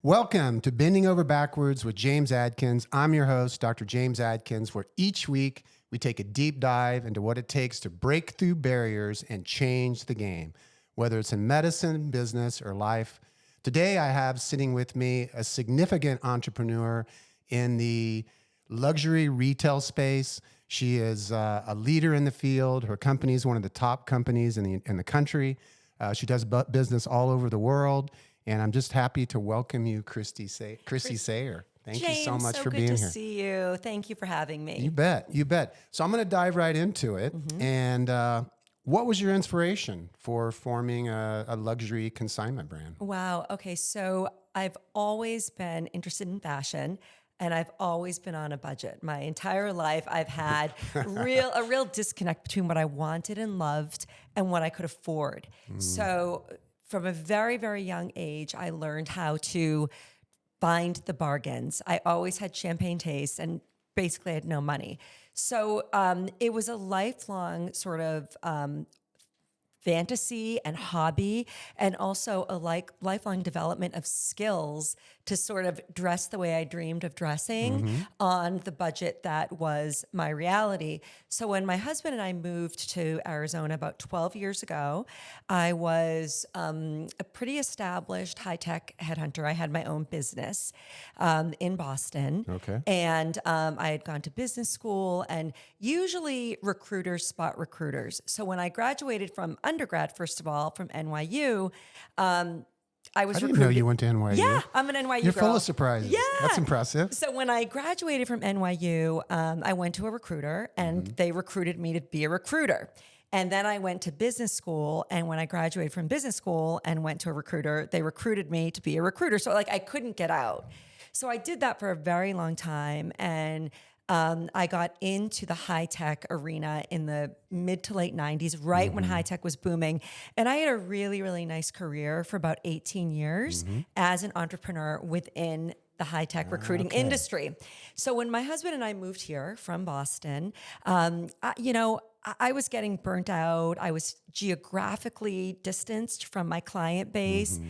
Welcome to Bending Over Backwards with James Adkins. I'm your host, Dr. James Adkins, where each week we take a deep dive into what it takes to break through barriers and change the game, whether it's in medicine, business, or life. Today, I have sitting with me a significant entrepreneur in the luxury retail space. She is a leader in the field. Her company is one of the top companies in the country. She does business all over the world. And I'm just happy to welcome you, Chrissy Sayare. Thank you so much for being here. James, so good to see you. Thank you for having me. You bet. So I'm going to dive right into it. And what was your inspiration for forming a luxury consignment brand? Wow. Okay. So I've always been interested in fashion. And I've always been on a budget. My entire life, I've had a real disconnect between what I wanted and loved and what I could afford. So from a very, very young age, I learned how to find the bargains. I always had champagne taste and basically had no money. So it was a lifelong sort of fantasy and hobby, and also a lifelong development of skills to sort of dress the way I dreamed of dressing on the budget that was my reality. So when my husband and I moved to Arizona about 12 years ago, I was a pretty established high-tech headhunter. I had my own business in Boston. Okay. And I had gone to business school, and usually recruiters spot recruiters. So when I graduated from undergrad, first of all, from NYU, I was didn't know you went to NYU. Yeah, I'm an NYU You're girl. full of surprises. Yeah. That's impressive. So when I graduated from NYU, I went to a recruiter, and they recruited me to be a recruiter. And then I went to business school, and when I graduated from business school and went to a recruiter, they recruited me to be a recruiter. So I couldn't get out. So I did that for a very long time, and I got into the high-tech arena in the mid to late 90s, right when high-tech was booming. And I had a really, really nice career for about 18 years as an entrepreneur within the high-tech recruiting industry. So when my husband and I moved here from Boston, I was getting burnt out. I was geographically distanced from my client base.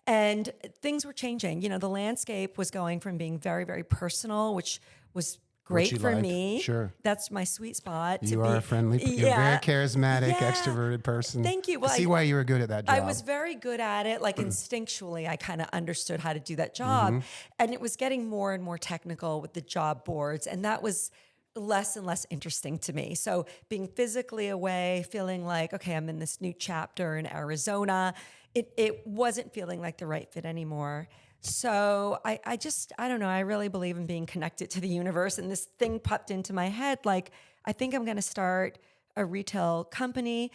And things were changing. The landscape was going from being very, very personal, which was great for me. Sure. That's my sweet spot. You are a friendly, you're a very charismatic, extroverted person. Thank you. Well, I see why you were good at that job. I was very good at it. Like instinctually, I kind of understood how to do that job. And it was getting more and more technical with the job boards. And that was less and less interesting to me. So being physically away, feeling like, okay, I'm in this new chapter in Arizona, it wasn't feeling like the right fit anymore. So I don't know. I really believe in being connected to the universe. And this thing popped into my head. Like, I think I'm going to start a retail company.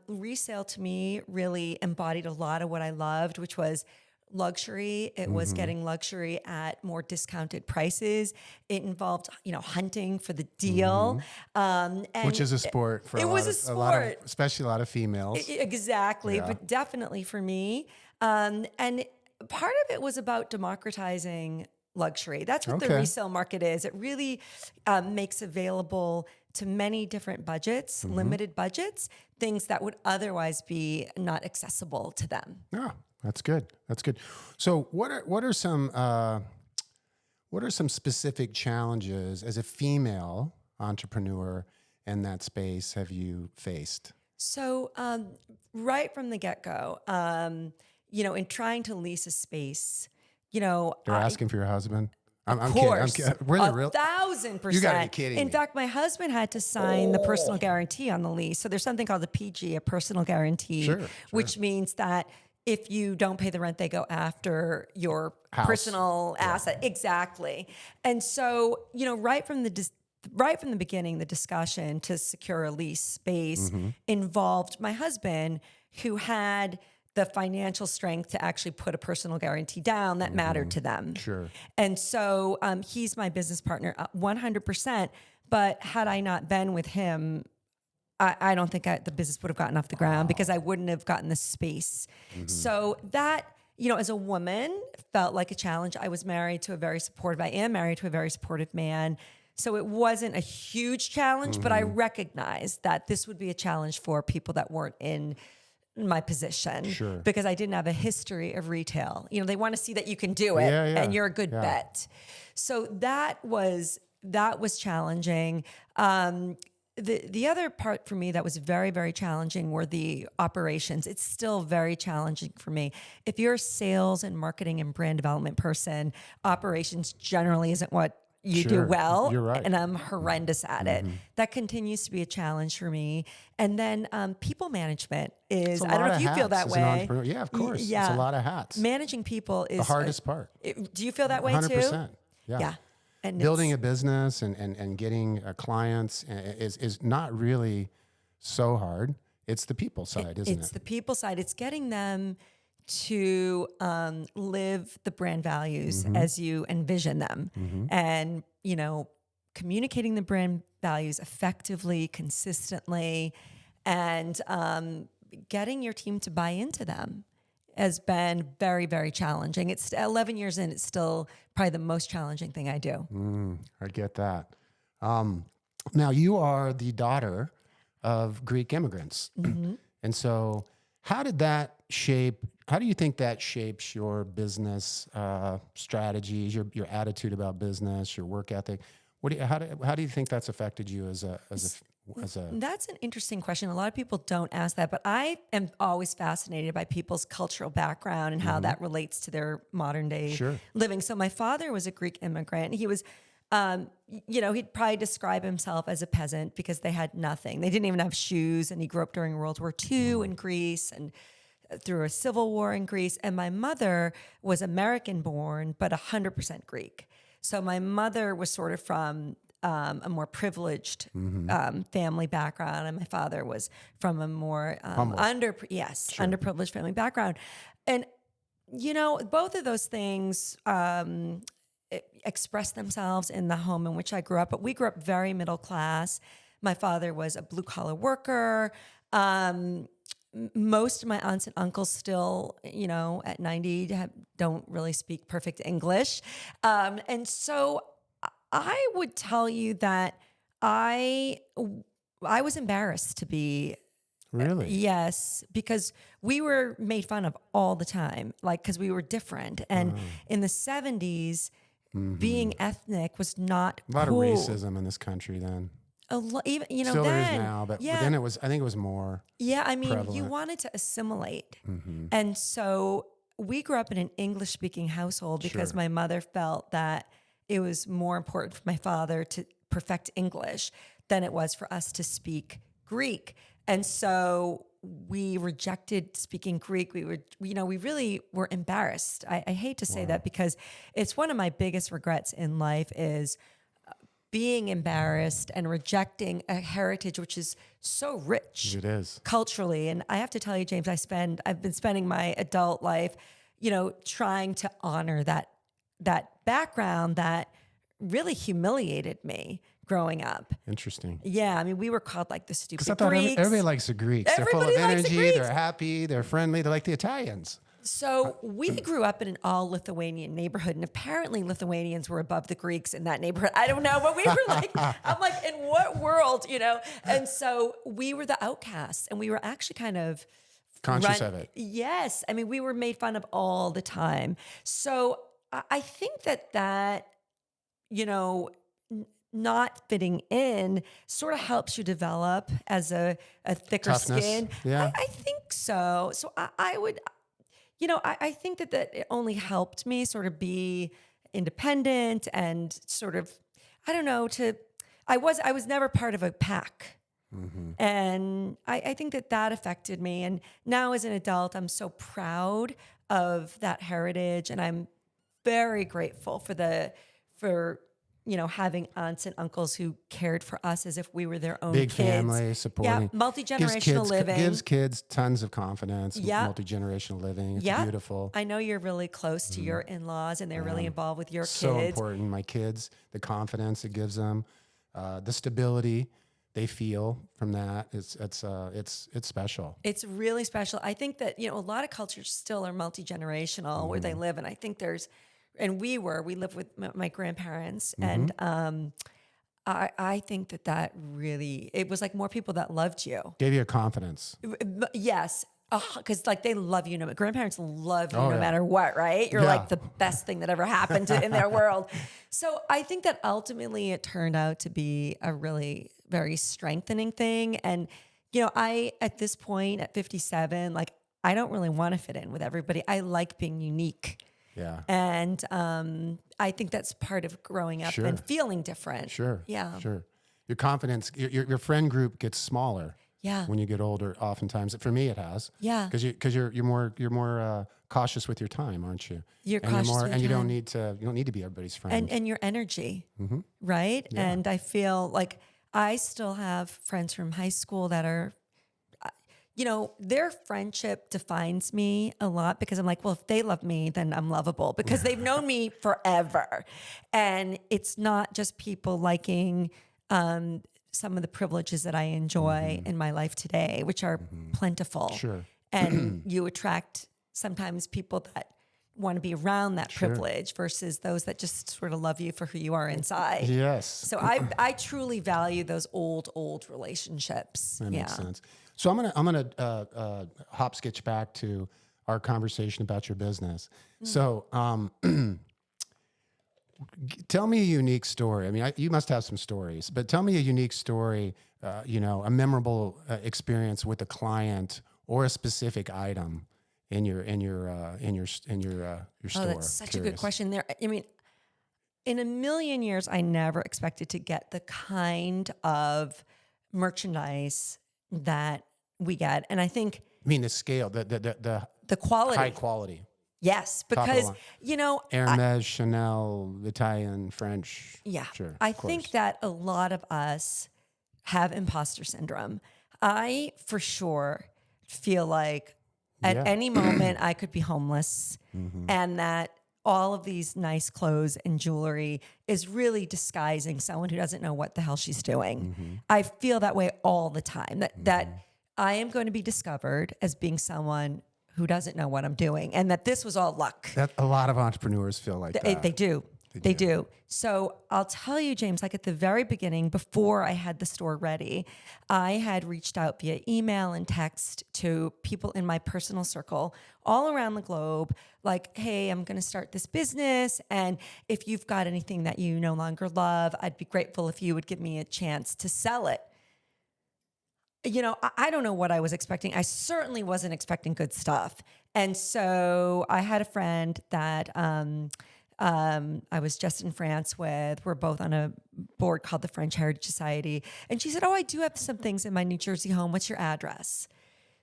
Resale to me really embodied a lot of what I loved, which was luxury. It was getting luxury at more discounted prices. It involved, hunting for the deal. And which is a sport for a lot of, especially a lot of females. Exactly. Yeah. But definitely for me. And part of it was about democratizing luxury. That's what the resale market is. It really makes available to many different budgets, limited budgets, things that would otherwise be not accessible to them. Yeah, that's good. So what are some specific challenges as a female entrepreneur in that space have you faced? So right from the get-go, in trying to lease a space, they're asking for your husband. I'm kidding. Really, 1,000%. You gotta be kidding me. In fact, my husband had to sign the personal guarantee on the lease. So there's something called a PG, a personal guarantee, which means that if you don't pay the rent, they go after your personal asset. Exactly. And so, right from the beginning, the discussion to secure a lease space involved my husband, who had the financial strength to actually put a personal guarantee down that mattered to them. Sure. And so he's my business partner 100%. But had I not been with him, I don't think the business would have gotten off the ground because I wouldn't have gotten the space. So that, as a woman, felt like a challenge. I am married to a very supportive man. So it wasn't a huge challenge, but I recognized that this would be a challenge for people that weren't in my position Sure. because I didn't have a history of retail. You know, they want to see that you can do it and you're a good bet. So that was challenging. The other part for me that was very, very challenging were the operations. It's still very challenging for me. If you're a sales and marketing and brand development person, operations generally isn't what you do well. You're right. And I'm horrendous at it. That continues to be a challenge for me. And then people management is, I don't know if you feel that way. Yeah, of course. It's a lot of hats. Managing people is the hardest part. Do you feel that way 100%. too? Yeah. And building a business and getting clients is not really so hard. It's the people side, isn't it? It's the people side. It's getting them to live the brand values as you envision them, and communicating the brand values effectively, consistently, and getting your team to buy into them has been very, very challenging. It's 11 years in. It's still probably the most challenging thing I do. I get that. Now you are the daughter of Greek immigrants, and so how did that shape? How do you think that shapes your business strategies, your attitude about business, your work ethic? How do you think that's affected you as a? That's an interesting question. A lot of people don't ask that, but I am always fascinated by people's cultural background and how that relates to their modern day living. So my father was a Greek immigrant. He was, he'd probably describe himself as a peasant because they had nothing. They didn't even have shoes, and he grew up during World War II in Greece and through a civil war in Greece. And my mother was American born, but 100% Greek. So my mother was sort of from a more privileged family background, and my father was from a more underprivileged family background. And both of those things express themselves in the home in which I grew up. But we grew up very middle class. My father was a blue collar worker. Most of my aunts and uncles still, at 90, don't really speak perfect English. And so I would tell you that I was embarrassed to be. Really? Yes, because we were made fun of all the time, because we were different. And in the 70s, being ethnic was not a lot cool. of racism in this country then. Even Still there is now, but then I think it was more. Yeah, I mean, prevalent. you wanted to assimilate, and so we grew up in an English-speaking household because my mother felt that it was more important for my father to perfect English than it was for us to speak Greek, and so we rejected speaking Greek. We really were embarrassed. I hate to say that because it's one of my biggest regrets in life is being embarrassed and rejecting a heritage which is so rich. It is. Culturally. And I have to tell you, James, I've been spending my adult life, trying to honor that background that really humiliated me growing up. Interesting. Yeah, I mean, we were called like the stupid Because I thought Greeks. everybody likes the Greeks. They're full of energy. They're happy. They're friendly. They're like the Italians. So we grew up in an all Lithuanian neighborhood, and apparently Lithuanians were above the Greeks in that neighborhood. I don't know, but we were I'm like, in what world, And so we were the outcasts, and we were actually kind of conscious of it. Yes. I mean, we were made fun of all the time. So I think that, not fitting in sort of helps you develop as a thicker Toughness. skin. Yeah. I think so. So I would... I think that it only helped me sort of be independent and sort of, I don't know, I was never part of a pack. And I think that affected me. And now as an adult, I'm so proud of that heritage. And I'm very grateful for having aunts and uncles who cared for us as if we were their own big kids. family supporting. Yeah, multi-generational living. Gives kids tons of confidence. Yeah. Multi-generational living. It's Yeah. beautiful. I know you're really close to your in-laws and they're really involved with your So kids. important. My kids, the confidence it gives them, the stability they feel from that. It's special. It's really special. I think that, a lot of cultures still are multi-generational where they live. And I think we lived with my grandparents, and I think that really, it was like more people that loved you. Gave you a confidence. Yes, Because like they love you. Grandparents love you Oh, no yeah. matter what, right? You're Yeah. like the best thing that ever happened in their world. So I think that ultimately it turned out to be a really very strengthening thing. And, I, at this point at 57, like I don't really want to fit in with everybody. I like being unique. Yeah. And I think that's part of growing up Sure. and feeling different. Sure. Yeah. Sure. Your confidence, your friend group gets smaller. Yeah. When you get older, oftentimes, for me, it has. Yeah. Because you're more cautious with your time, aren't you? You're and cautious you're more, with and your you time. don't need to be everybody's friend. And your energy, Mm-hmm. right? And I feel like I still have friends from high school that are, their friendship defines me a lot because I'm like, well, if they love me, then I'm lovable because they've known me forever. And it's not just people liking some of the privileges that I enjoy in my life today, which are plentiful. Sure. And you attract sometimes people that want to be around that Sure. privilege versus those that just sort of love you for who you are inside. Yes. So I truly value those old relationships. That makes sense. So I'm gonna hop sketch back to our conversation about your business. So tell me a unique story. I mean, you must have some stories, but tell me a unique story. A memorable experience with a client or a specific item in your store. Oh, that's such a good question there. I mean, in a million years, I never expected to get the kind of merchandise that we get. And I think I mean, the scale, the quality. high quality. Yes, Top of the because, line. Hermes, Chanel, Italian, French. yeah, Sure. I of course. think that a lot of us have imposter syndrome. I, for sure, feel like at Yeah. any moment I could be homeless and that all of these nice clothes and jewelry is really disguising someone who doesn't know what the hell she's doing. I feel that way all the time, that I am going to be discovered as being someone who doesn't know what I'm doing and that this was all luck. That a lot of entrepreneurs feel like that. They do. They do. So I'll tell you, James, like at the very beginning, before I had the store ready, I had reached out via email and text to people in my personal circle all around the globe, like, hey, I'm going to start this business. And if you've got anything that you no longer love, I'd be grateful if you would give me a chance to sell it. I don't know what I was expecting. I certainly wasn't expecting good stuff. And so I had a friend that I was just in France with. We're both on a board called the French Heritage Society. And she said, oh, I do have some things in my New Jersey home. What's your address?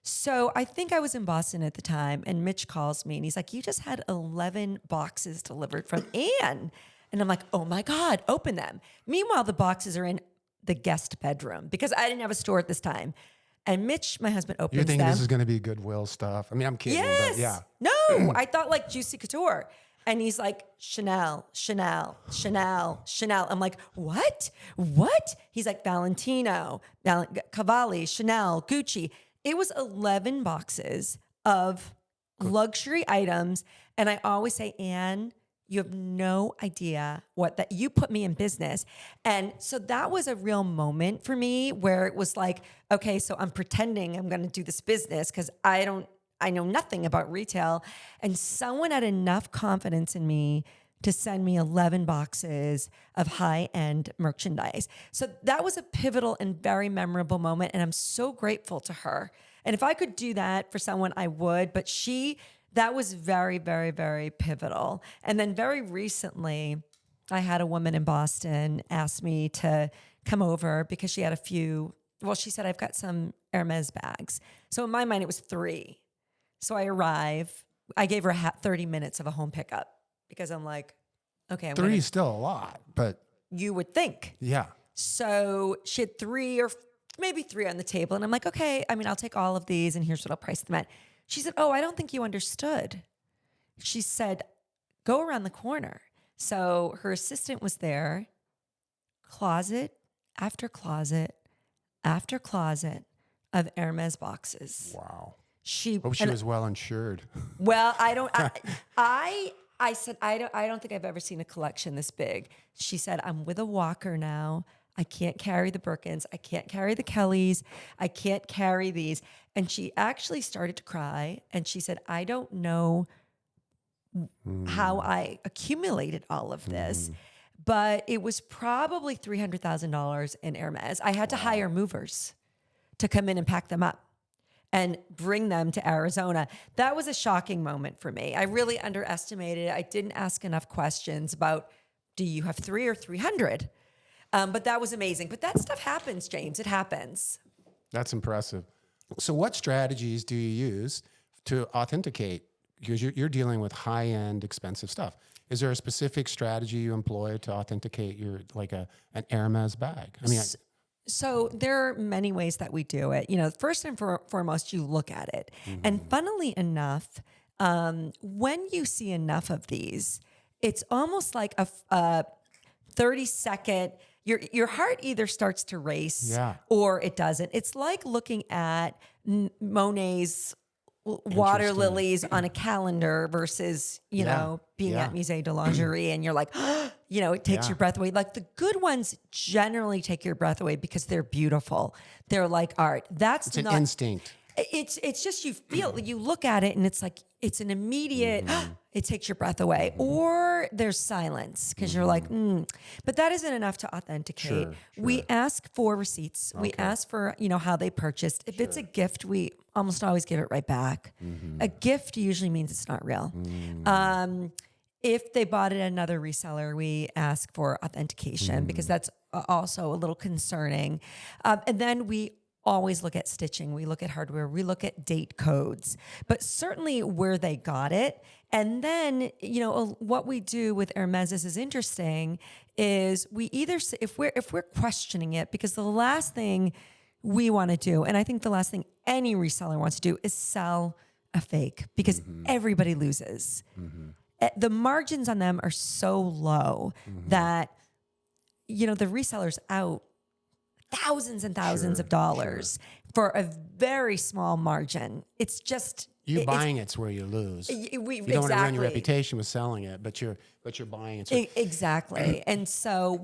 So I think I was in Boston at the time. And Mitch calls me and he's like, you just had 11 boxes delivered from Anne. And I'm like, oh my God, open them. Meanwhile, the boxes are in the guest bedroom because I didn't have a store at this time. And Mitch, my husband, opens You're thinking them. this is going to be Goodwill stuff. I mean, I'm kidding. Yes. But yeah. No, I thought like Juicy Couture. And he's like, Chanel, Chanel, Chanel, Chanel. I'm like, what? What? He's like, Valentino, Cavalli, Chanel, Gucci. It was 11 boxes of luxury items. And I always say, Anne, you have no idea that you put me in business. And so that was a real moment for me where it was like, okay, so I'm pretending I'm going to do this business because I know nothing about retail. And someone had enough confidence in me to send me 11 boxes of high-end merchandise. So that was a pivotal and very memorable moment. And I'm so grateful to her. And if I could do that for someone, I would. But that was very, very, very pivotal. And then very recently, I had a woman in Boston ask me to come over because she had she said, I've got some Hermes bags. So in my mind, it was 3. So I arrive. I gave her 30 minutes of a home pickup because I'm like, okay. 3 is still a lot, but you would think. yeah. So she had 3 or maybe 3 on the table. And I'm like, okay, I'll take all of these and here's what I'll price them at. She said, oh, I don't think you understood. She said, go around the corner. So her assistant was there, closet after closet after closet of Hermes boxes. Wow. She was well insured. Well, I said, I don't think I've ever seen a collection this big. She said, I'm with a walker now. I can't carry the Birkins. I can't carry the Kellys. I can't carry these. And she actually started to cry. And she said, I don't know how I accumulated all of this, but it was probably $300,000 in Hermes. I had to hire movers to come in and pack them up and bring them to Arizona. That was a shocking moment for me. I really underestimated it. I didn't ask enough questions about, do you have 3 or 300? But that was amazing. But that stuff happens, James. It happens. That's impressive. So what strategies do you use to authenticate? Because you're dealing with high-end, expensive stuff. Is there a specific strategy you employ to authenticate your, like an Hermes bag? I mean, So there are many ways that we do it. First and foremost, you look at it. And funnily enough, when you see enough of these, it's almost like a 30-second, your heart either starts to race or it doesn't. It's like looking at Monet's water lilies on a calendar versus, being at Musée de Lingerie and you're like, it takes your breath away. Like the good ones generally take your breath away because they're beautiful. They're like art. It's an instinct. It's just, you look at it and it's like, it's an immediate, it takes your breath away. Or there's silence because you're like, but that isn't enough to authenticate. Sure. We ask for receipts. We ask for, how they purchased. If it's a gift, we almost always give it right back. A gift usually means it's not real. If they bought it at another reseller, we ask for authentication because that's also a little concerning. And then we always look at stitching. We look at hardware. We look at date codes, but certainly where they got it. And then, what we do with Hermes is interesting is we either, if we're questioning it, because the last thing we want to do, and I think the last thing any reseller wants to do is sell a fake because everybody loses. The margins on them are so low that, the reseller's out thousands and thousands of dollars for a very small margin. It's just buying it's where you lose. You don't want to ruin your reputation with selling it, but you're buying it. Exactly. And so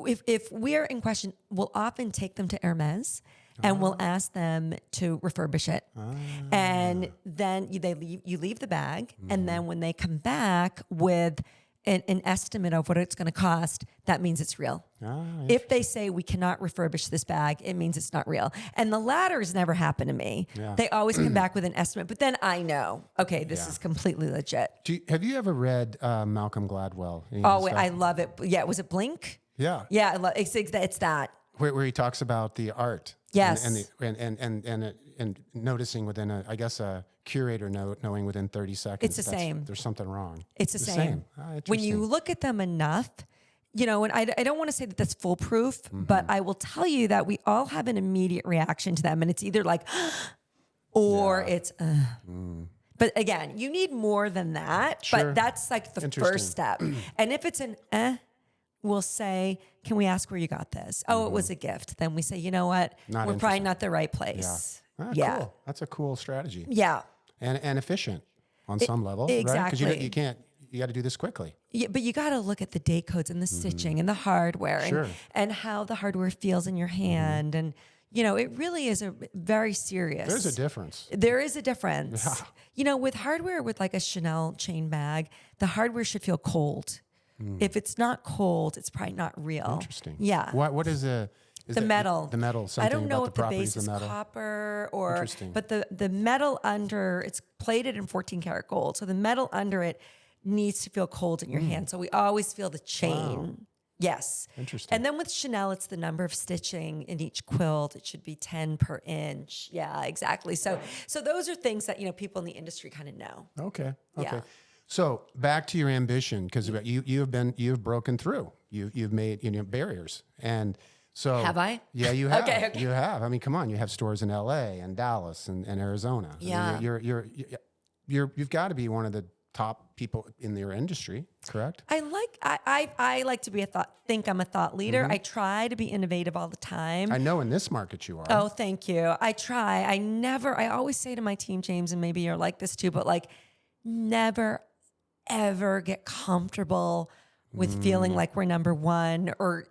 if we're in question, we'll often take them to Hermes and we'll ask them to refurbish it. And then you leave the bag. And then when they come back with an estimate of what it's going to cost, that means it's real. If they say we cannot refurbish this bag, it means it's not real. And the latter has never happened to me. They always come back with an estimate, but then I know, okay, this is completely legit. Have you ever read Malcolm Gladwell? I love it. Yeah, was it Blink? Yeah. Yeah, it's that. Where he talks about the art. Yes. And noticing within a curator knowing within 30 seconds. It's the same. There's something wrong. It's the same. Interesting. When you look at them enough, and I don't want to say that that's foolproof, but I will tell you that we all have an immediate reaction to them. And it's either like, or it's, But again, you need more than that. Sure. But that's like the first step. And if it's an we'll say, can we ask where you got this? Oh, it was a gift. Then we say, you know what? We're probably not the right place. Cool. That's a cool strategy. Yeah. And efficient on some level, exactly. right? Because you got to do this quickly. Yeah, but you got to look at the date codes and the stitching and the hardware and how the hardware feels in your hand. And, it really is a very serious. There's a difference. There is a difference. Yeah. With hardware, with like a Chanel chain bag, the hardware should feel cold. If it's not cold, it's probably not real. Interesting. Yeah. What is the metal? The metal. I don't know about if the base is copper or, but the metal under, it's plated in 14 karat gold. So the metal under it needs to feel cold in your hand. So we always feel the chain. Wow. Yes. Interesting. And then with Chanel, it's the number of stitching in each quilt. It should be 10 per inch. Yeah, exactly. So those are things that, people in the industry kind of know. Okay. Yeah. So back to your ambition, because you've broken through. You've made barriers, and so have I? Yeah, you have. Okay. You have. I mean, come on, you have stores in L.A. and Dallas and Arizona. Yeah, I mean, you've got to be one of the top people in your industry, correct? I like to think I'm a thought leader. I try to be innovative all the time. I know in this market you are. Oh, thank you. I try. I always say to my team, James, and maybe you're like this too, but like never ever get comfortable with feeling like we're number one or,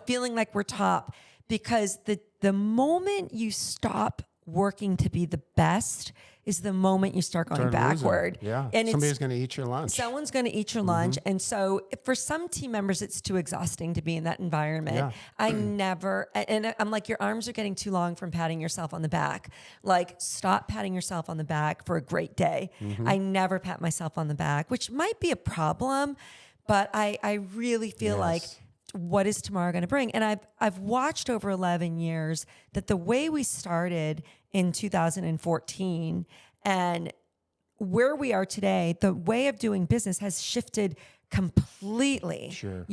feeling like we're top. Because the moment you stop working to be the best is the moment you start going backward. Yeah. And somebody's going to eat your lunch. Someone's going to eat your lunch. And so for some team members, it's too exhausting to be in that environment. Yeah. And I'm like, your arms are getting too long from patting yourself on the back. Like, stop patting yourself on the back for a great day. I never pat myself on the back, which might be a problem, but I really feel like, what is tomorrow going to bring? And I've watched over 11 years that the way we started in 2014 and where we are today, the way of doing business has shifted completely. Sure.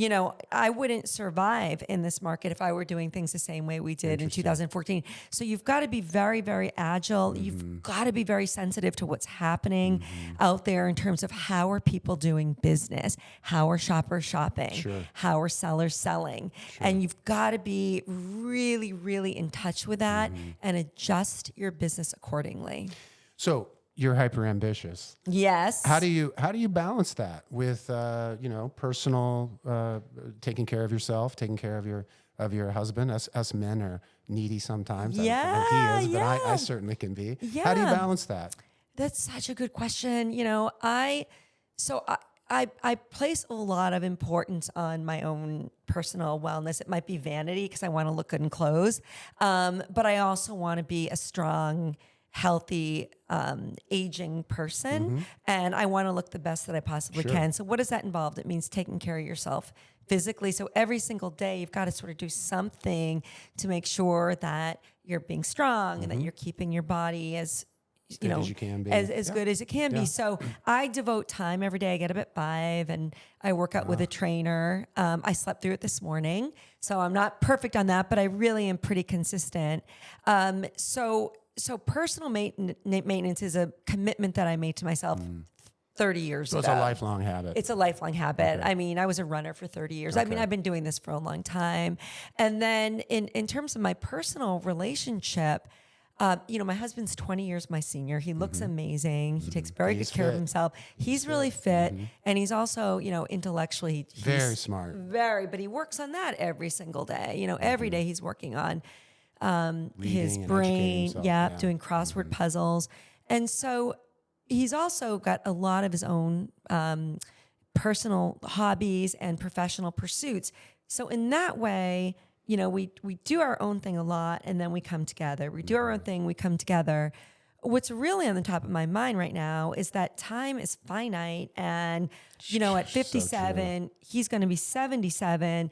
I wouldn't survive in this market if I were doing things the same way we did in 2014. So you've got to be very, very agile. You've got to be very sensitive to what's happening out there in terms of how are people doing business, how are shoppers shopping, how are sellers selling. And you've got to be really, really in touch with that and adjust your business accordingly. So you're hyper ambitious. Yes. How do you balance that with personal taking care of yourself, taking care of your husband? Us men are needy sometimes. I don't think he is, but I certainly can be. Yeah. How do you balance that? That's such a good question. I place a lot of importance on my own personal wellness. It might be vanity because I want to look good in clothes, but I also want to be a strong, healthy, aging person. And I want to look the best that I possibly can. So what does that involve? It means taking care of yourself physically. So every single day you've got to sort of do something to make sure that you're being strong and that you're keeping your body as good as you can be. As good as it can be. So I devote time every day. I get up at 5 and I work out with a trainer. I slept through it this morning. So I'm not perfect on that, but I really am pretty consistent. So personal maintenance is a commitment that I made to myself 30 years ago. So it's a lifelong habit. It's a lifelong habit. Okay. I mean, I was a runner for 30 years. Okay. I mean, I've been doing this for a long time. And then in terms of my personal relationship, my husband's 20 years my senior. He looks amazing. He takes very good care of himself. He's really fit. And he's also, intellectually, he's very smart. But he works on that every single day. Every day he's working on his brain, doing crossword puzzles. And so he's also got a lot of his own personal hobbies and professional pursuits. So in that way, we do our own thing a lot and then we come together. We do our own thing, we come together. What's really on the top of my mind right now is that time is finite. And, at 57, he's going to be 77.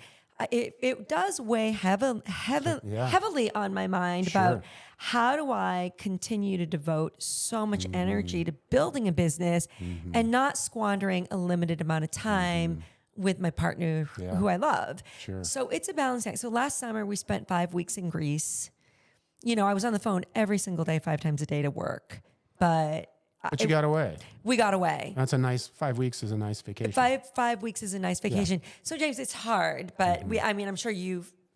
It does weigh heavily on my mind about how do I continue to devote so much energy to building a business and not squandering a limited amount of time with my partner who I love. So it's a balancing act. So last summer we spent 5 weeks in Greece. I was on the phone every single day, 5 times a day to work, but you got away. We got away. That's a nice 5 weeks is a nice vacation. Five weeks is a nice vacation. Yeah. So James, it's hard, but I'm sure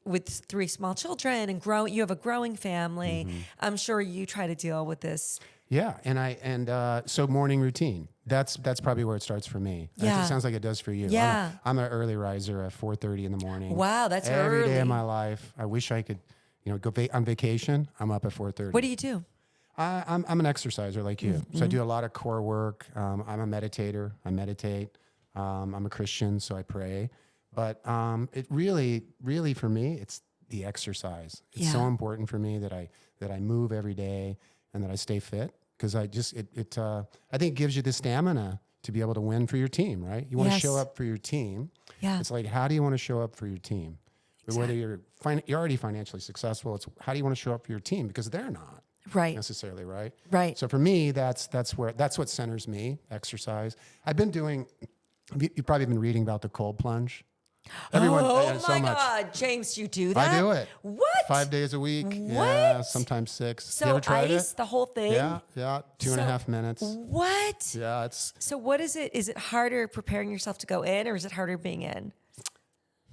with 3 small children and you have a growing family. I'm sure you try to deal with this. Yeah. So morning routine, that's probably where it starts for me. Yeah. It sounds like it does for you. Yeah. I'm an early riser at 4:30 in the morning. Wow. That's every early. day of my life. I wish I could, go on vacation. I'm up at 4:30. What do you do? I'm an exerciser like you. So I do a lot of core work. I'm a meditator. I meditate. I'm a Christian, so I pray. But it really, really for me, it's the exercise. It's so important for me that I move every day and that I stay fit because I think it gives you the stamina to be able to win for your team, right? You want to show up for your team. Yeah. It's like, how do you want to show up for your team? Exactly. Whether you're already financially successful, it's how do you want to show up for your team because they're not. Right. Necessarily, right? Right. So for me, that's what centers me, exercise. I've been doing, you've probably been reading about the cold plunge. Everyone, my God, James, you do that? I do it. What? 5 days a week. What? Yeah, sometimes 6. So you ever tried ice, it? the whole thing? Yeah, 2.5 minutes. What? Yeah, it's. So what is it? Is it harder preparing yourself to go in or is it harder being in?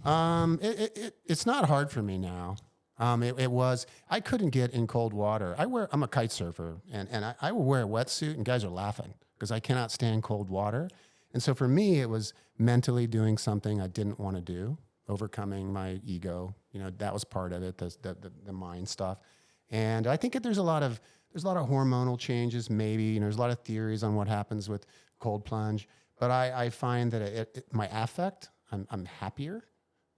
It's not hard for me now. It was, I couldn't get in cold water. I'm a kite surfer and I will wear a wetsuit and guys are laughing because I cannot stand cold water. And so for me, it was mentally doing something I didn't want to do, overcoming my ego. That was part of it, the mind stuff. And I think there's a lot of hormonal changes, maybe. There's a lot of theories on what happens with cold plunge. But I find that my affect, I'm happier,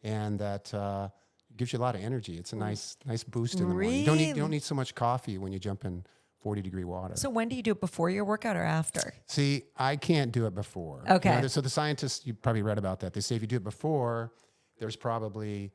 and that it gives you a lot of energy. It's a nice boost in the morning. You don't need so much coffee when you jump in 40-degree water. So when do you do it, before your workout or after? See, I can't do it before. Okay. So the scientists, you probably read about that. They say if you do it before, there's probably,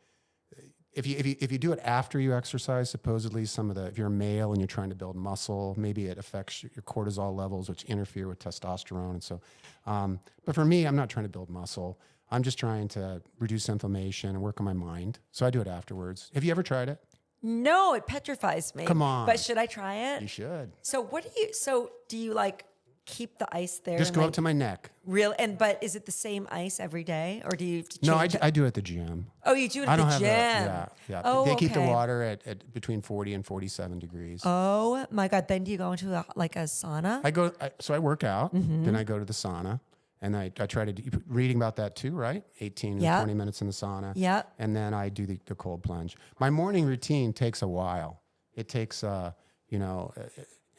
if you do it after you exercise, supposedly if you're a male and you're trying to build muscle, maybe it affects your cortisol levels, which interfere with testosterone. And so, but for me, I'm not trying to build muscle. I'm just trying to reduce inflammation and work on my mind. So I do it afterwards. Have you ever tried it? No, it petrifies me. Come on. But should I try it? You should. So do you like keep the ice there? Just go up to my neck. But is it the same ice every day, or do you have to change No, it? I do it at the gym. Oh, you do it at the gym? Yeah. Oh, they keep the okay. water at between 40 and 47 degrees. Oh my God. Then do you go into a sauna? I work out, then I go to the sauna, and I try to reading about that too, right? 18 to 20 minutes in the sauna. Yeah. And then I do the cold plunge. My morning routine takes a while. It takes, and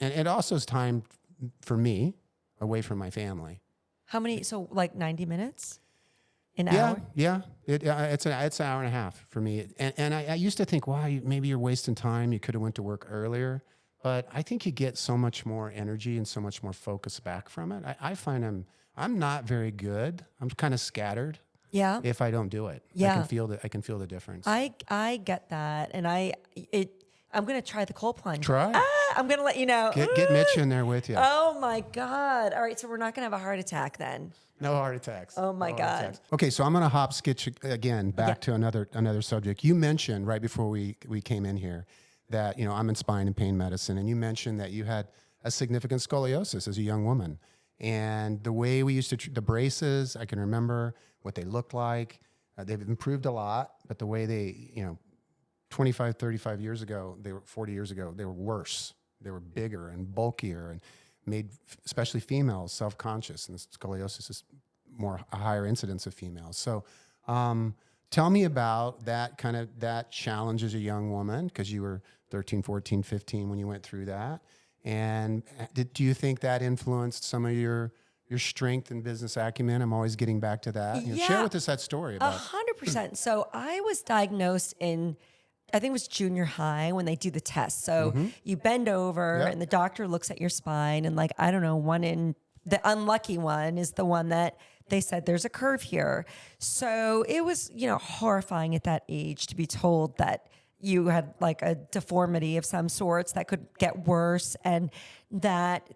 it also is time for me away from my family. How many? So like 90 minutes? An hour? Yeah. It's an hour and a half for me. And I used to think, wow, maybe you're wasting time. You could have went to work earlier. But I think you get so much more energy and so much more focus back from it. I find I'm not very good. I'm kind of scattered. Yeah. If I don't do it. Yeah. I can feel the difference. I get that. And I'm going to try the cold plunge. Try. I'm going to let you know. Get Mitch in there with you. Oh my God. All right. So we're not going to have a heart attack then. No heart attacks. Oh my God. Okay, so I'm going to hop skitch again back to another subject. You mentioned right before we came in here that I'm in spine and pain medicine, and you mentioned that you had a significant scoliosis as a young woman, and the way we used to the braces, I can remember what they looked like. They've improved a lot, but the way they 25, 35 years ago, 40 years ago, they were worse. They were bigger and bulkier and made especially females self-conscious, and scoliosis is a higher incidence of females. So tell me about that challenge as a young woman, because you were 13, 14, 15 when you went through that. And do you think that influenced some of your strength and business acumen? I'm always getting back to that. Share with us that story about 100%. So I was diagnosed I think it was junior high when they do the test. So you bend over and the doctor looks at your spine, and I don't know, the unlucky one is the one that they said there's a curve here. So it was, horrifying at that age to be told that you had a deformity of some sorts that could get worse, and that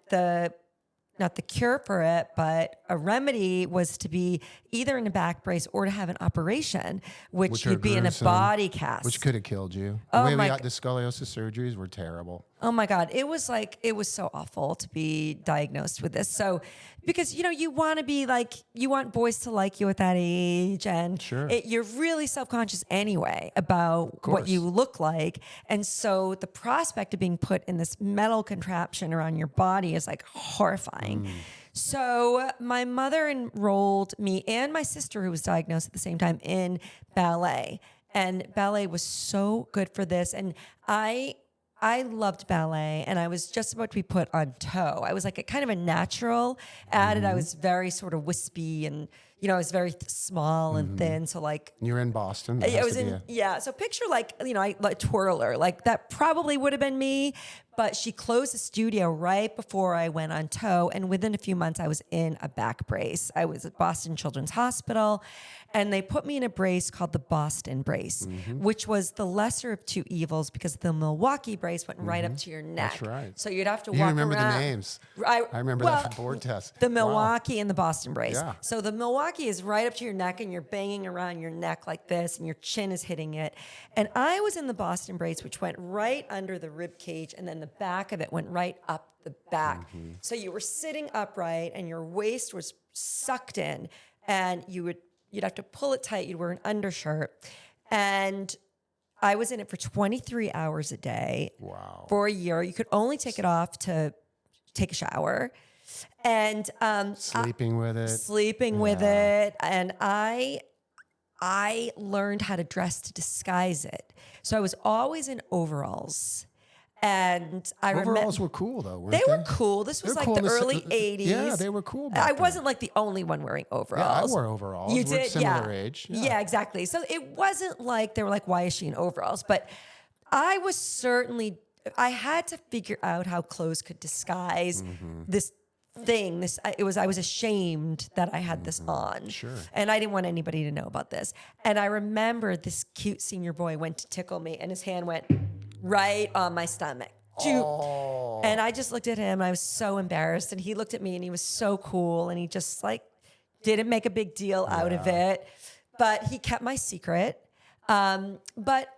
not the cure for it, but a remedy was to be either in a back brace or to have an operation, which you'd be in a body cast. Which could have killed you. The scoliosis surgeries were terrible. Oh my God. It was so awful to be diagnosed with this. So, because, you want to be you want boys to like you at that age, and you're really self-conscious anyway about what you look like. And so the prospect of being put in this metal contraption around your body is horrifying. So my mother enrolled me and my sister, who was diagnosed at the same time, in ballet. And ballet was so good for this. And I loved ballet, and I was just about to be put on toe. I was a kind of a natural at it. I was very sort of wispy, and I was very small and thin. So you're in Boston. I was in So picture a twirler, that probably would have been me. But she closed the studio right before I went on toe, and within a few months I was in a back brace. I was at Boston Children's Hospital, and they put me in a brace called the Boston brace, which was the lesser of two evils, because the Milwaukee brace went right up to your neck. That's right. So you'd have to walk You around. remember the names. I remember that from board tests. The Milwaukee and the Boston brace. Yeah. So the Milwaukee is right up to your neck, and you're banging around your neck like this, and your chin is hitting it. And I was in the Boston brace, which went right under the rib cage, and then the back of it went right up the back. So you were sitting upright, and your waist was sucked in, and you'd have to pull it tight. You'd wear an undershirt. And I was in it for 23 hours a day. Wow. For a year. You could only take it off to take a shower. And Sleeping with it. sleeping with it. And I learned how to dress to disguise it. So I was always in overalls. And I Overalls were cool though, weren't they they? were cool. This was They were like cool the in the early 80s. Yeah, they were cool back I then. wasn't like the only one wearing Yeah, I overalls. wore overalls. You We're did? similar Yeah. age. Yeah, exactly. So it wasn't like they were like, why is she in overalls? But I was certainly, I had to figure out how clothes could disguise this thing. I was ashamed that I had this on. Sure. And I didn't want anybody to know about this. And I remember this cute senior boy went to tickle me and his hand went right on my stomach. Oh. And I just looked at him and I was so embarrassed. And he looked at me and he was so cool. And he just like didn't make a big deal out of it. But he kept my secret. But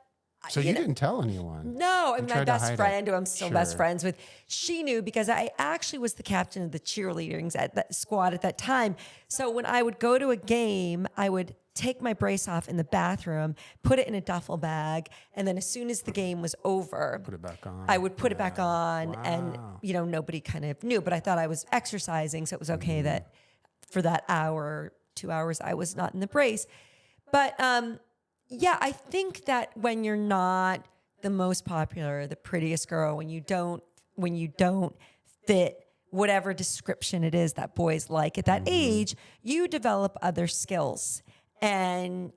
So you didn't tell anyone? no, and my tried to hide best it. friend, who I'm still best Sure. friends with, she knew because I actually was the captain of the cheerleading at that squad at that time. So when I would go to a game, I would take my brace off in the bathroom, put it in a duffel bag, and then as soon as the game was over, Put it back on. I would put it back on, Wow. and nobody kind of knew. But I thought I was exercising, so it was okay that for that hour, 2 hours, I was not in the brace. But yeah, I think that when you're not the most popular, the prettiest girl, when you don't fit whatever description it is that boys like at that age, you develop other skills. And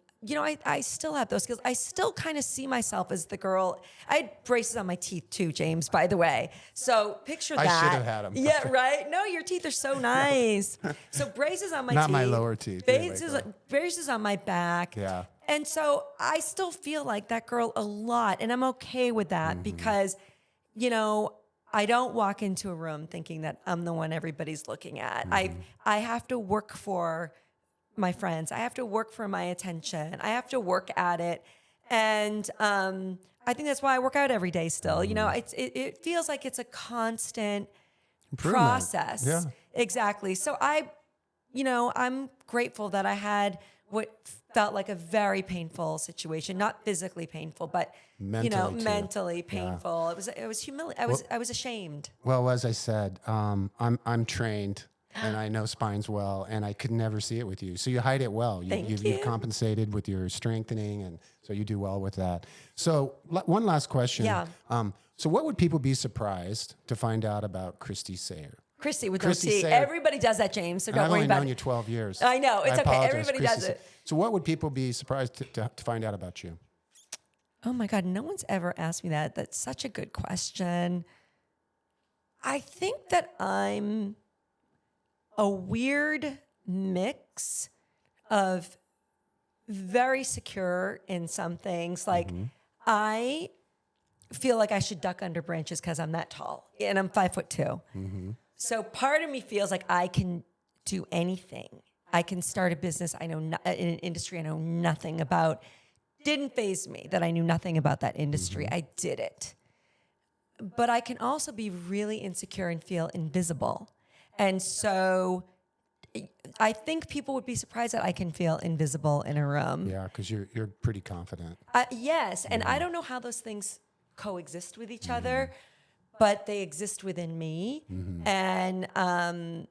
I still have those skills. I still kind of see myself as the girl. I had braces on my teeth too, James, by the way. So picture that. I should have had them. Yeah, right? No, your teeth are so nice. So braces on my teeth. Not my lower teeth. They're Braces on my back. Yeah. And so I still feel like that girl a lot. And I'm okay with that because, I don't walk into a room thinking that I'm the one everybody's looking at. I have to work for my friends. I have to work for my attention. I have to work at it. And I think that's why I work out every day still. It feels like it's a constant process. Yeah. Exactly. So I'm grateful that I had what felt like a very painful situation, not physically painful, but Mentally too. mentally painful. Yeah. It was humiliating. I was ashamed. Well, as I said, I'm trained and I know spines well, and I could never see it with you. So you hide it well. You've compensated with your strengthening, and so you do well with that. So one last question. Yeah. So what would people be surprised to find out about Chrissy Sayare? Chrissy with Chrissy no T. Sayare. Everybody does that, James. So And don't I've worry only about known it. you 12 years. I know. It's I okay. apologize, Everybody Chrissy does it. So what would people be surprised to find out about you? Oh my God, no one's ever asked me that. That's such a good question. I think that I'm a weird mix of very secure in some things. Like I feel like I should duck under branches because I'm that tall and I'm 5'2". So part of me feels like I can do anything. I can start a business I know in an industry I know nothing about. Didn't faze me that I knew nothing about that industry. I did it. But I can also be really insecure and feel invisible. And so I think people would be surprised that I can feel invisible in a room. Yeah, because you're pretty confident. Yes. And I don't know how those things coexist with each other, but they exist within me. And, I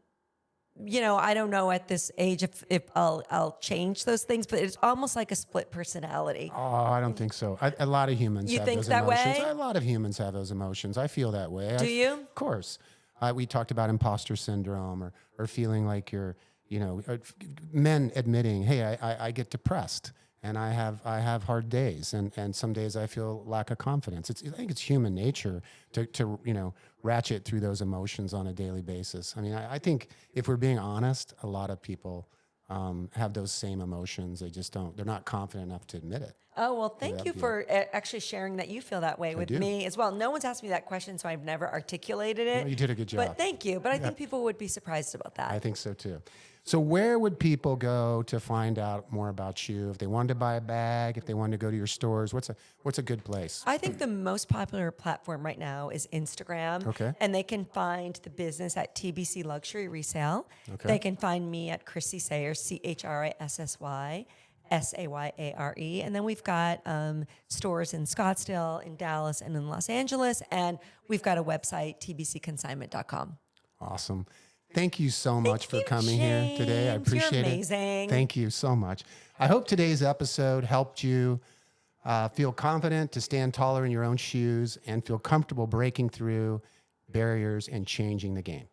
don't know at this age if I'll change those things, but it's almost like a split personality. Oh, I don't think so. A lot of humans You have think those that emotions. way? A lot of humans have those emotions. I feel that way. Do you? Of course. We talked about imposter syndrome or feeling like you're, men admitting, hey, I get depressed and I have hard days and some days I feel lack of confidence. I think it's human nature to ratchet through those emotions on a daily basis. I mean, I think if we're being honest, a lot of people have those same emotions. They're not confident enough to admit it. Oh, well, thank you for actually sharing that you feel that way with me as well. No one's asked me that question, so I've never articulated it. No, you did a good job. But thank you. But I think people would be surprised about that. I think so too. So where would people go to find out more about you? If they wanted to buy a bag, if they wanted to go to your stores, what's a good place? I think the most popular platform right now is Instagram. Okay. And they can find the business at TBC Luxury Resale. Okay. They can find me at Chrissy Sayare, ChrisssySayare. And then we've got stores in Scottsdale, in Dallas, and in Los Angeles. And we've got a website, tbcconsignment.com. Awesome. Thank you so much for coming here today. I James. appreciate You're it. amazing. Thank you so much. I hope today's episode helped you feel confident to stand taller in your own shoes and feel comfortable breaking through barriers and changing the game.